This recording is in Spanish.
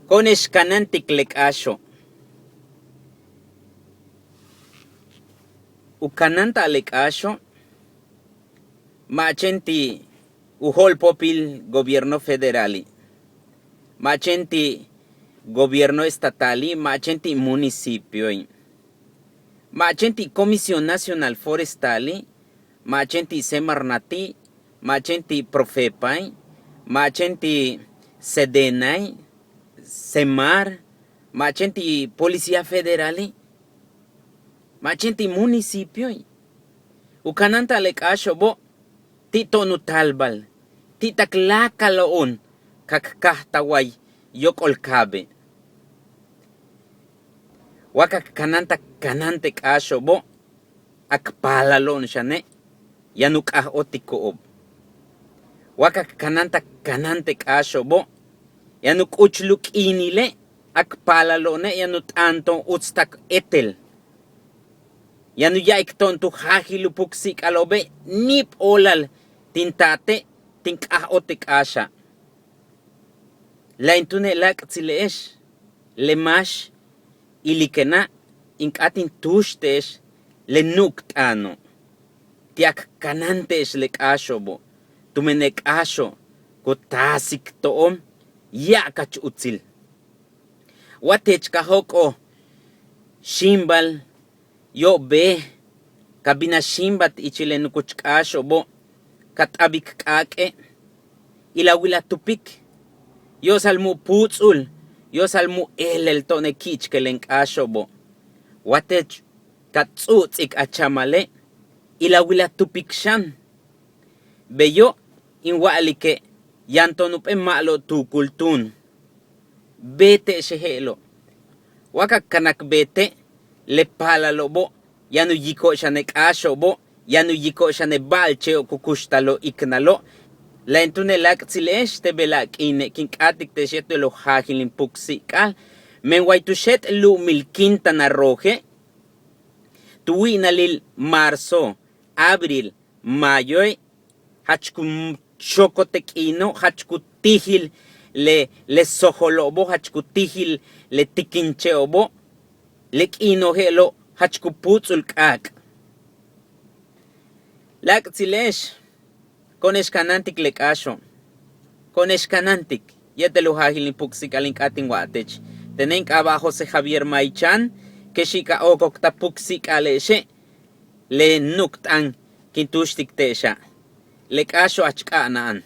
Conexcanantic lecasho. Ucananta lecasho. Machenti uhol popil gobierno federali. Machenti gobierno estatali, machenti municipio. Machenti Comisión Nacional Forestali, machenti Semarnati, machenti Profepai, machenti Sedenai, Semar, machenti Policía Federali, machenti municipio. Ukananta lekasho bo tito nutalbal, titaklakaloon, kakkahtaway, yokolkabe. Waka kananta kanante kasho bo akpalalon shane yanuk otiko. Waka kananta kanante kasho bo yanuk uchluk inile akpalalone yanut anton utstak etel. Yanu yaikton tu hahilupuksik alobe nip olal tintate tinkah otik asha. La intune lak tsileesh lemash ilikena inkatin tushtesh lenuktano. Tiak kanantesh lekashobo tumenek asho kotasik toom yakach utsil. Watech kahoko shimbal yo be kabina shimbat ichilenukuchkasho bo katabik kake ilawila tupik yo salmu putzul yo salmu elel tone kichkelenkasho bo watech katsutzik achamale ilawila tupik shan beyo inwalike yantonupe malo tukultun bete shehelo wakakanak bete le palalo bo yanu yiko shane kasho bo yanu yiko shane balche o kukushtalo iknalo la entune lak tsilesh te belak ine kinkatik te sheto lo hajilin puksikal men waitushet lu milkinta na roje tuwina lil marzo abril mayo hachkum chokotekino hachkutihil le sojolobo hachkutihil le tikincheobo lek inohelo hachkuputsul kak. Lak tsilesh koneshkanantik lekasho. Koneshkanantik yetelo hajilin puksikalink atin watech. Tenenk abajo se Javier Maichan que shika okokta puksikaleche le nuktan kintushtik tesha. Lekasho achkanaan.